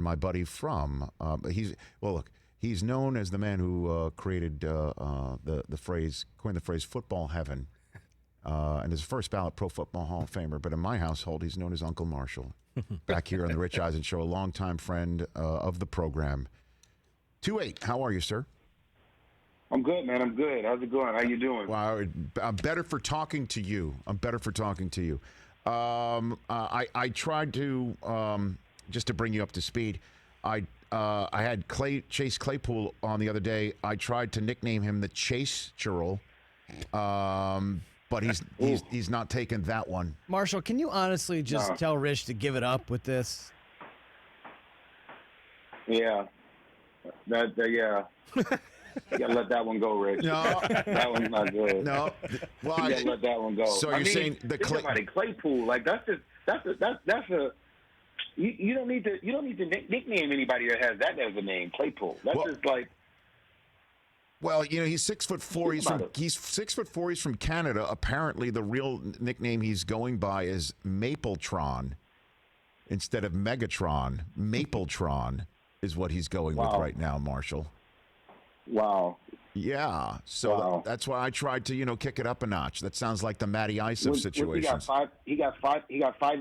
my buddy from. He's known as the man who coined the phrase "football heaven," and is first ballot Pro Football Hall of Famer. But in my household, he's known as Uncle Marshall. Back here on the Rich Eisen Show, a longtime friend of the program. 2-8, how are you, sir? I'm good, man. I'm good. How's it going? How you doing? Well, I'm better for talking to you. I tried to just to bring you up to speed. I had Chase Claypool on the other day. I tried to nickname him the Chase Churl, but he's not taking that one. Marshall, can you honestly just tell Rich to give it up with this? Yeah. Yeah. You gotta let that one go, Rich. No, that one's not good. No, well, you gotta let that one go. So you're saying the Claypool, like that's a you don't need to nickname anybody that has that as a name, Claypool. That's just like. Well, he's 6'4". He's 6'4". He's from Canada. Apparently, the real nickname he's going by is Mapletron instead of Megatron. Mapletron is what he's going with right now, Marshall. Wow. Yeah. So that's why I tried to, kick it up a notch. That sounds like the Matty Ice of situations. He got 5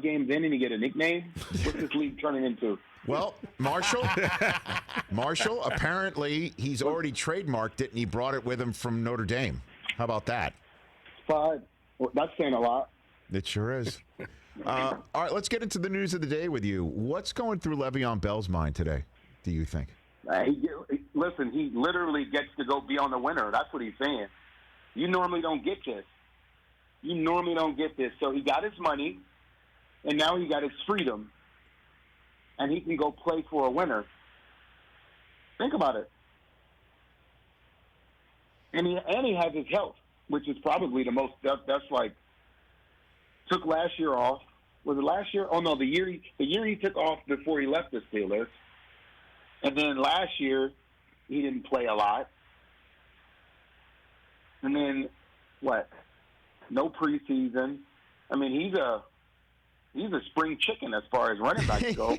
games in and he get a nickname? What's this league turning into? Well, Marshall, apparently he's already trademarked it and he brought it with him from Notre Dame. How about that? 5. Well, that's saying a lot. It sure is. All right, let's get into the news of the day with you. What's going through Le'Veon Bell's mind today, do you think? Listen, he literally gets to go be on the winner. That's what he's saying. You normally don't get this. So he got his money, and now he got his freedom, and he can go play for a winner. Think about it. And he has his health, which is probably the most. That's like took last year off. Was it last year? Oh no, the year he took off before he left the Steelers. And then last year, he didn't play a lot. And then, what? No preseason. I mean, he's a spring chicken as far as running backs go.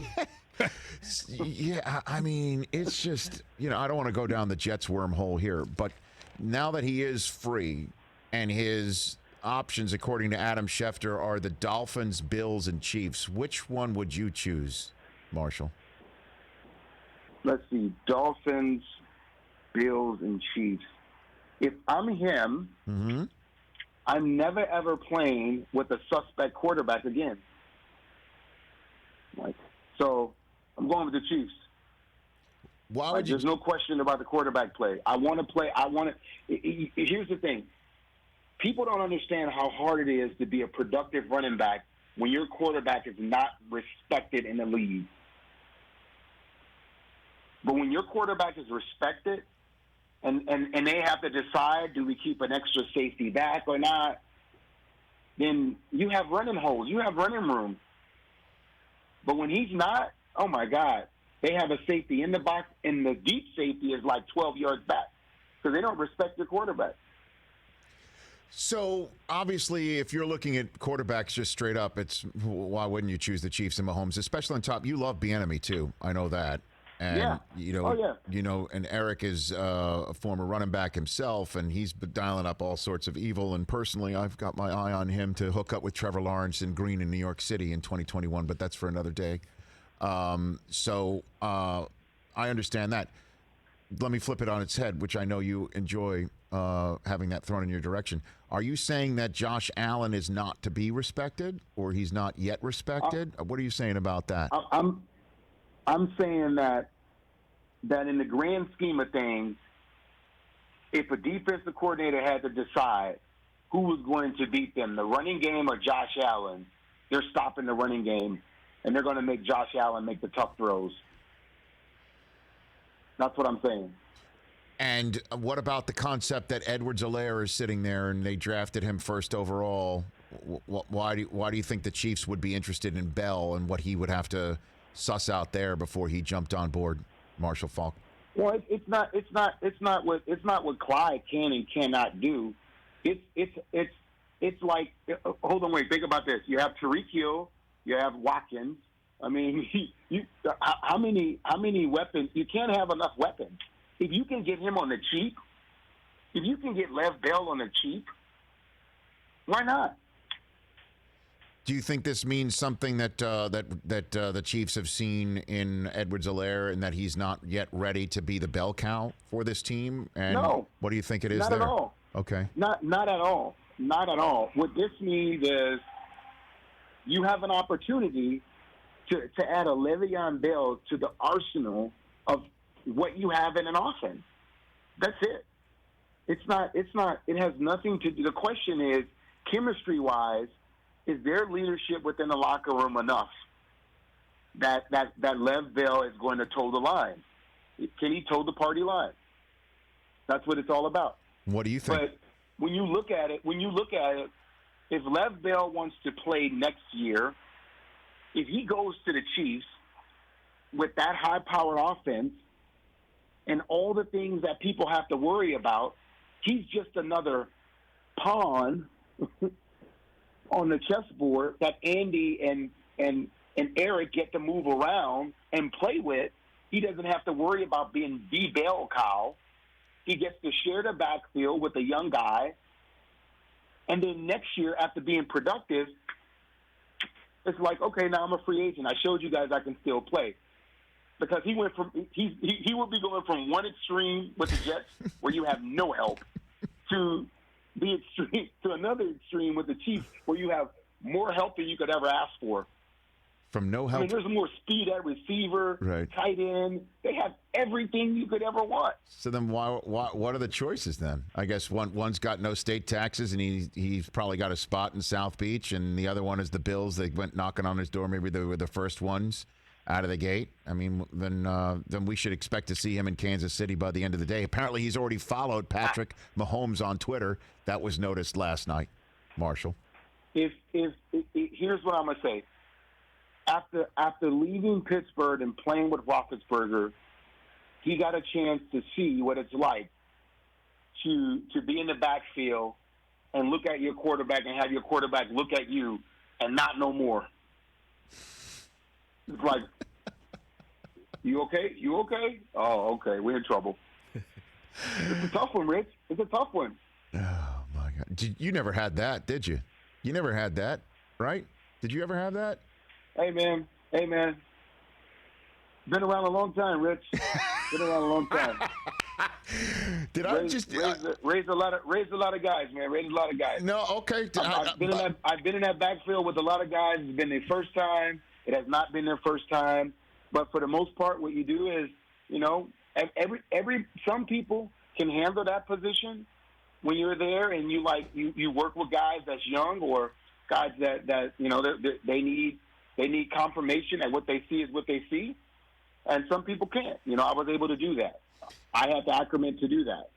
Yeah, I mean, it's just, I don't want to go down the Jets wormhole here, but now that he is free and his options, according to Adam Schefter, are the Dolphins, Bills, and Chiefs, which one would you choose, Marshall? Let's see, Dolphins, Bills, and Chiefs. If I'm him, I'm never, ever playing with a suspect quarterback again. So I'm going with the Chiefs. There's no question about the quarterback play. I want to play. Here's the thing. People don't understand how hard it is to be a productive running back when your quarterback is not respected in the league. But when your quarterback is respected and they have to decide, do we keep an extra safety back or not, then you have running holes. You have running room. But when he's not, oh, my God, they have a safety in the box, and the deep safety is like 12 yards back because they don't respect your quarterback. So, obviously, if you're looking at quarterbacks just straight up, it's why wouldn't you choose the Chiefs and Mahomes, especially on top? You love Bieniemy, too. I know that. And, and Eric is a former running back himself, and he's been dialing up all sorts of evil. And personally, I've got my eye on him to hook up with Trevor Lawrence and Green in New York City in 2021, but that's for another day. So I understand that. Let me flip it on its head, which I know you enjoy having that thrown in your direction. Are you saying that Josh Allen is not to be respected, or he's not yet respected? What are you saying about that? I'm saying that in the grand scheme of things, if a defensive coordinator had to decide who was going to beat them, the running game or Josh Allen, they're stopping the running game, and they're going to make Josh Allen make the tough throws. That's what I'm saying. And what about the concept that Edwards-Helaire is sitting there and they drafted him first overall? Why do you think the Chiefs would be interested in Bell and what he would have to suss out there before he jumped on board, Marshall Faulk? Well, it's not what Clyde can and cannot do. It's like, hold on, wait, think about this. You have Tyreek Hill, you have Watkins, I mean, how many weapons? You can't have enough weapons. If you can get him on the cheap, if you can get Lev Bell on the cheap, why not? Do you think this means something that the Chiefs have seen in Edwards-Helaire and that he's not yet ready to be the bell cow for this team? And no. What do you think it is not there? Not at all. Okay. Not at all. Not at all. What this means is you have an opportunity to add a Le'Veon Bell to the arsenal of what you have in an offense. That's it. It has nothing to do. The question is, chemistry-wise, is their leadership within the locker room enough that Lev Bell is going to toe the line? Can he toe the party line? That's what it's all about. What do you think? But when you look at it, if Lev Bell wants to play next year, if he goes to the Chiefs with that high-powered offense and all the things that people have to worry about, he's just another pawn on the chessboard that Andy and Eric get to move around and play with. He doesn't have to worry about being the bell cow. He gets to share the backfield with a young guy. And then next year, after being productive, it's like, okay, now I'm a free agent. I showed you guys I can still play. Because he went from he would be going from one extreme with the Jets where you have no help to the extreme to another extreme with the Chiefs where you have more help than you could ever ask for. From no help. I mean, there's more speed at receiver, right. Tight end. They have everything you could ever want. So then, what are the choices then? I guess one's got no state taxes, and he's probably got a spot in South Beach, and the other one is the Bills. They went knocking on his door. Maybe they were the first ones out of the gate. I mean, then we should expect to see him in Kansas City by the end of the day. Apparently, he's already followed Patrick Mahomes on Twitter. That was noticed last night, Marshall. If here's what I'm gonna say. After leaving Pittsburgh and playing with Roethlisberger, he got a chance to see what it's like to be in the backfield and look at your quarterback and have your quarterback look at you and not know more. It's like, you okay? You okay? Oh, okay. We're in trouble. It's a tough one, Rich. It's a tough one. Oh, my God. You never had that, did you? You never had that, right? Did you ever have that? Hey, man. Been around a long time, Rich. Been around a long time. Raised a lot of guys, man. Raised a lot of guys. No, okay. I've been in that backfield with a lot of guys. It's been their first time. It has not been their first time. But for the most part, what you do is, some people can handle that position when you're there, and you work with guys that's young or guys that they need confirmation that what they see is what they see, and some people can't. I was able to do that. I had to acclimate to do that.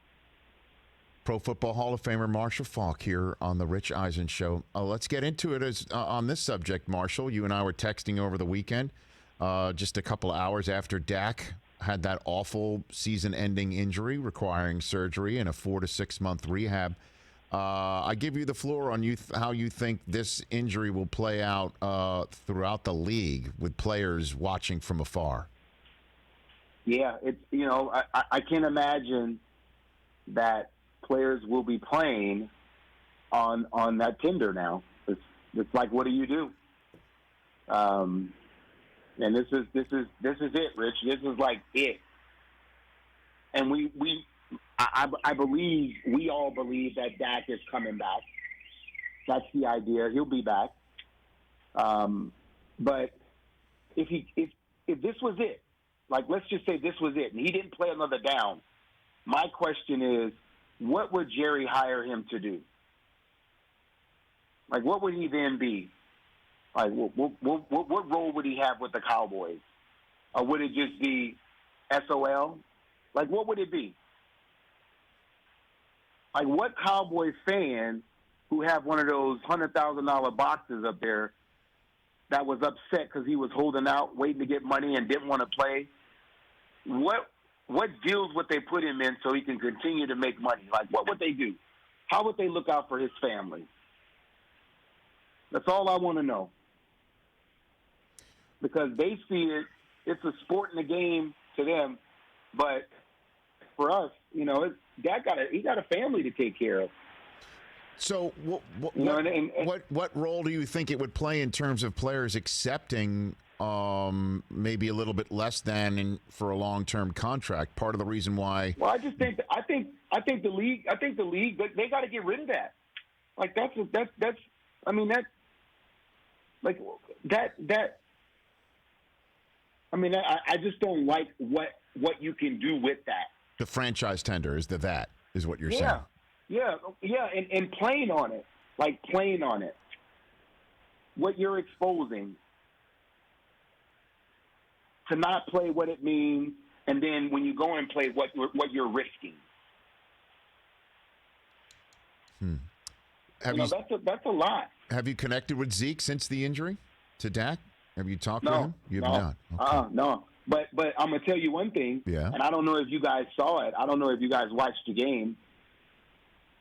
Pro Football Hall of Famer Marshall Faulk here on the Rich Eisen Show. Let's get into it on this subject, Marshall. You and I were texting over the weekend, just a couple of hours after Dak had that awful season-ending injury requiring surgery and a 4 to 6 month rehab. I give you the floor on how you think this injury will play out throughout the league with players watching from afar. Yeah, it's I can't imagine that players will be playing on that tender now. It's like, what do you do? And this is it, Rich. This is like it. And I believe, we all believe that Dak is coming back. That's the idea. He'll be back. But if this was it, like, let's just say this was it, and he didn't play another down, my question is, what would Jerry hire him to do? Like, what would he then be? Like, what role would he have with the Cowboys? Or would it just be SOL? Like, what would it be? Like, what Cowboy fan who have one of those $100,000 boxes up there that was upset because he was holding out, waiting to get money and didn't want to play, what deals would they put him in so he can continue to make money? Like, what would they do? How would they look out for his family? That's all I want to know. because they see it. It's a sport and a game to them, but for us, Dak he got a family to take care of. So, what role do you think it would play in terms of players accepting maybe a little bit less than for a long-term contract? Part of the reason why. Well, I think the league. They got to get rid of that. Like I just don't like what you can do with that. The franchise tender is what you're saying. Yeah, and playing on it. What you're exposing to not play what it means, and then when you go and play what you're risking. That's a lot. Have you connected with Zeke since the injury to Dak? Have you talked with him? You have not. Okay. No. But I'm gonna tell you one thing. Yeah. And I don't know if you guys saw it. I don't know if you guys watched the game.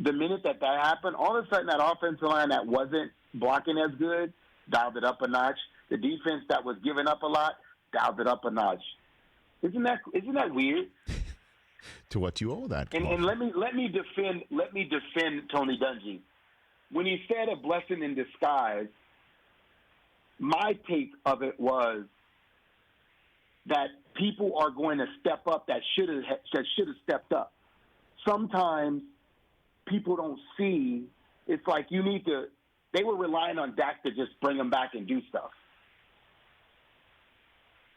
The minute that happened, all of a sudden that offensive line that wasn't blocking as good dialed it up a notch. The defense that was giving up a lot dialed it up a notch. Isn't that weird? To what you owe that? And let me defend Tony Dungy. When he said a blessing in disguise, my take of it was that people are going to step up that should have stepped up. Sometimes people don't see. It's like they were relying on Dak to just bring them back and do stuff.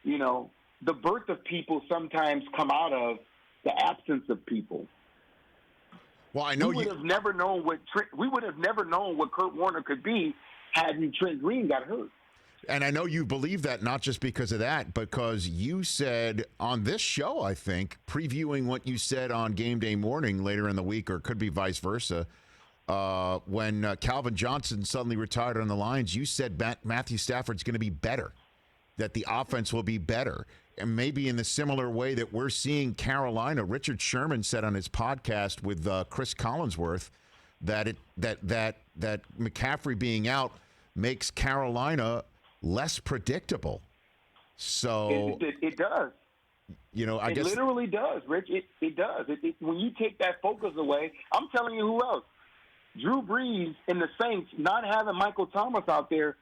The birth of people sometimes come out of the absence of people. Well, I know we would have never known what Kurt Warner could be had Trent Green got hurt. And I know you believe that not just because of that, because you said on this show, I think, previewing what you said on game day morning later in the week, or it could be vice versa, when Calvin Johnson suddenly retired on the Lions, you said Matthew Stafford's going to be better, that the offense will be better. And maybe in the similar way that we're seeing Carolina, Richard Sherman said on his podcast with Chris Collinsworth that McCaffrey being out makes Carolina less predictable. So it does. I guess it literally does, Rich. It does. When you take that focus away, I'm telling you who else. Drew Brees and the Saints not having Michael Thomas out there,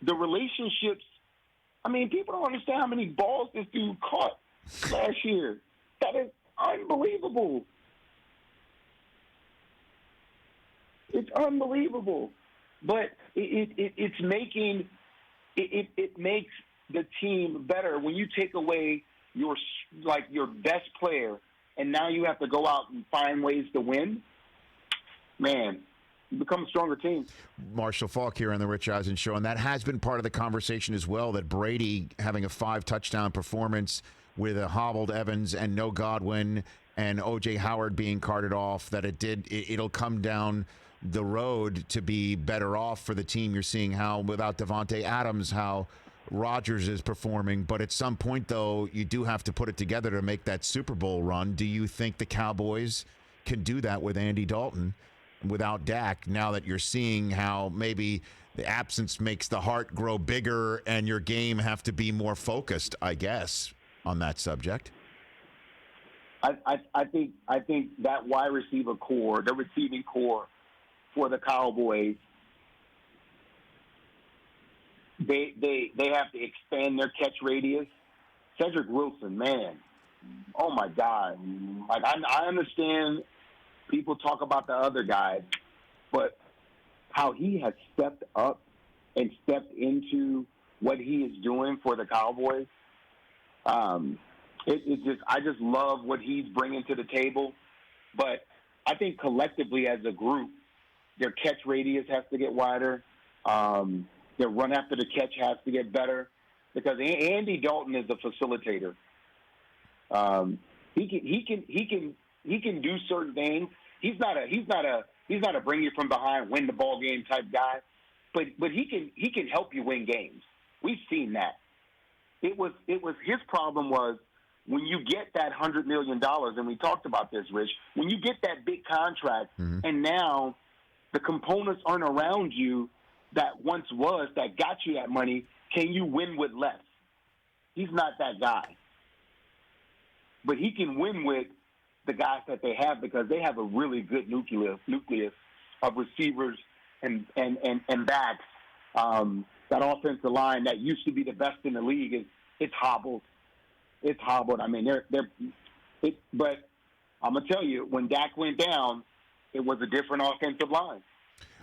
the relationships. I mean, people don't understand how many balls this dude caught last year. That is unbelievable. It's unbelievable. But it makes the team better when you take away your best player, and now you have to go out and find ways to win. Man, you become a stronger team. Marshall Faulk here on the Rich Eisen Show, and that has been part of the conversation as well, that Brady having a 5-touchdown performance with a hobbled Evans and no Godwin and O.J. Howard being carted off, that it'll come down the road to be better off for the team. You're seeing how without Devontae Adams, how Rodgers is performing. But at some point, though, you do have to put it together to make that Super Bowl run. Do you think the Cowboys can do that with Andy Dalton without Dak, now that you're seeing how maybe the absence makes the heart grow bigger and your game have to be more focused, I guess, on that subject? I think that wide receiver core, the receiving core for the Cowboys, they have to expand their catch radius. Cedric Wilson, man, oh my God! Like I understand people talk about the other guys, but how he has stepped up and stepped into what he is doing for the Cowboys, I just love what he's bringing to the table. But I think collectively as a group, their catch radius has to get wider. Their run after the catch has to get better, because Andy Dalton is a facilitator. He can do certain things. He's not a bring you from behind, win the ball game type guy, but he can help you win games. We've seen that. It was his problem was when you get that $100 million, and we talked about this, Rich. When you get that big contract, and now the components aren't around you that once was that got you that money, can you win with less? He's not that guy. But he can win with the guys that they have because they have a really good nucleus of receivers and backs. That offensive line that used to be the best in the league it's hobbled. It's hobbled. I mean, but I'm gonna tell you, when Dak went down, it was a different offensive line.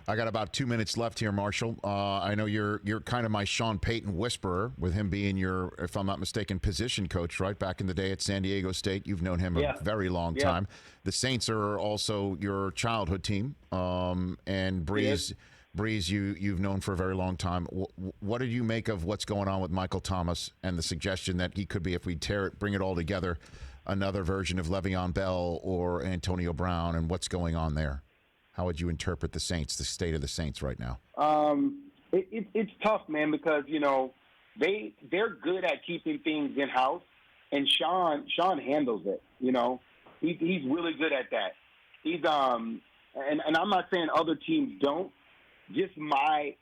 I got about 2 minutes left here, Marshall. I know you're kind of my Sean Payton whisperer, with him being your, if I'm not mistaken, position coach, right? Back in the day at San Diego State. You've known him a very long time. The Saints are also your childhood team. And Brees, you've known for a very long time. What did you make of what's going on with Michael Thomas and the suggestion that he could be, if we bring it all together, another version of Le'Veon Bell or Antonio Brown, and what's going on there? How would you interpret the Saints, the state of the Saints right now? It's tough, man, because, they're good at keeping things in-house, and Sean handles it, He's really good at that. He's and I'm not saying other teams don't. Just my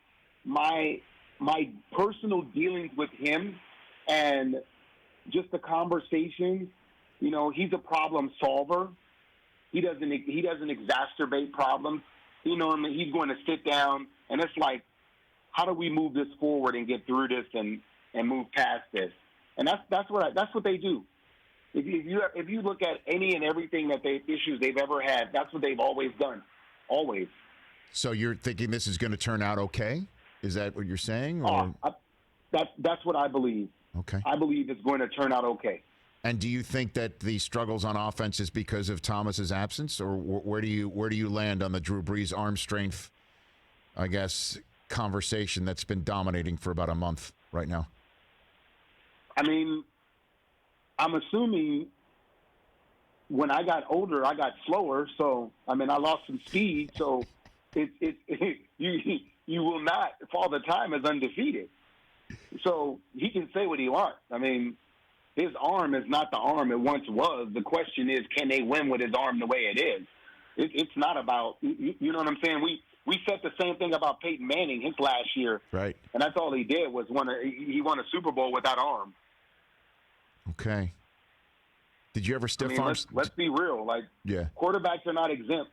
personal dealings with him and just the conversation, he's a problem solver. He doesn't exacerbate problems. He's going to sit down, and it's like, how do we move this forward and get through this and move past this? And that's what they do. If you look at any and everything issues they've ever had, that's what they've always done, always. So you're thinking this is going to turn out okay? Is that what you're saying? Or? That's what I believe. Okay. I believe it's going to turn out okay. And do you think that the struggles on offense is because of Thomas's absence, or where do you land on the Drew Brees arm strength, I guess, conversation that's been dominating for about a month right now? I mean, I'm assuming when I got older, I got slower. So, I mean, I lost some speed. So, you will not, Father Time is undefeated. So he can say what he wants. I mean, his arm is not the arm it once was. The question is, can they win with his arm the way it is? It's not about, you know what I'm saying? We said the same thing about Peyton Manning his last year. Right. And that's all he did was he won a Super Bowl with that arm. Okay. Did you ever stiff arm? Let's be real. Quarterbacks are not exempt.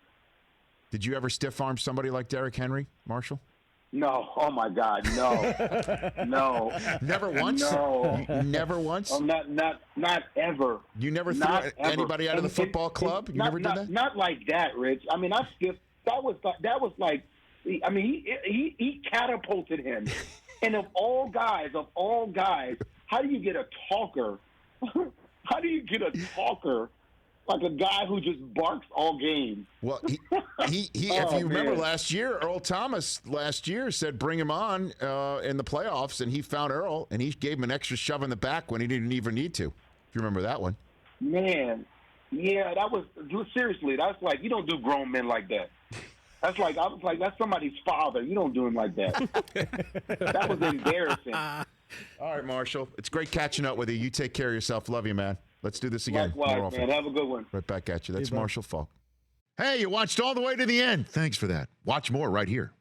Did you ever stiff arm somebody like Derrick Henry, Marshall? No. Oh my God. No. No. Never once. No. Never once. Oh, not ever. You never threw anybody out of the football club. You never did that. Not like that, Rich. I mean, I skipped. That was like. I mean, he catapulted him. And of all guys, how do you get a talker? How do you get a talker like a guy who just barks all game? Well, he if you remember last year, Earl Thomas last year said bring him on in the playoffs, and he found Earl, and he gave him an extra shove in the back when he didn't even need to. If you remember that one. Man, yeah, seriously, that's like, you don't do grown men like that. That's like, I was like, that's somebody's father. You don't do him like that. That was embarrassing. All right, Marshall. It's great catching up with you. You take care of yourself. Love you, man. Let's do this again. Likewise, man. Have a good one. Right back at you. That's Marshall Faulk. Hey, you watched all the way to the end. Thanks for that. Watch more right here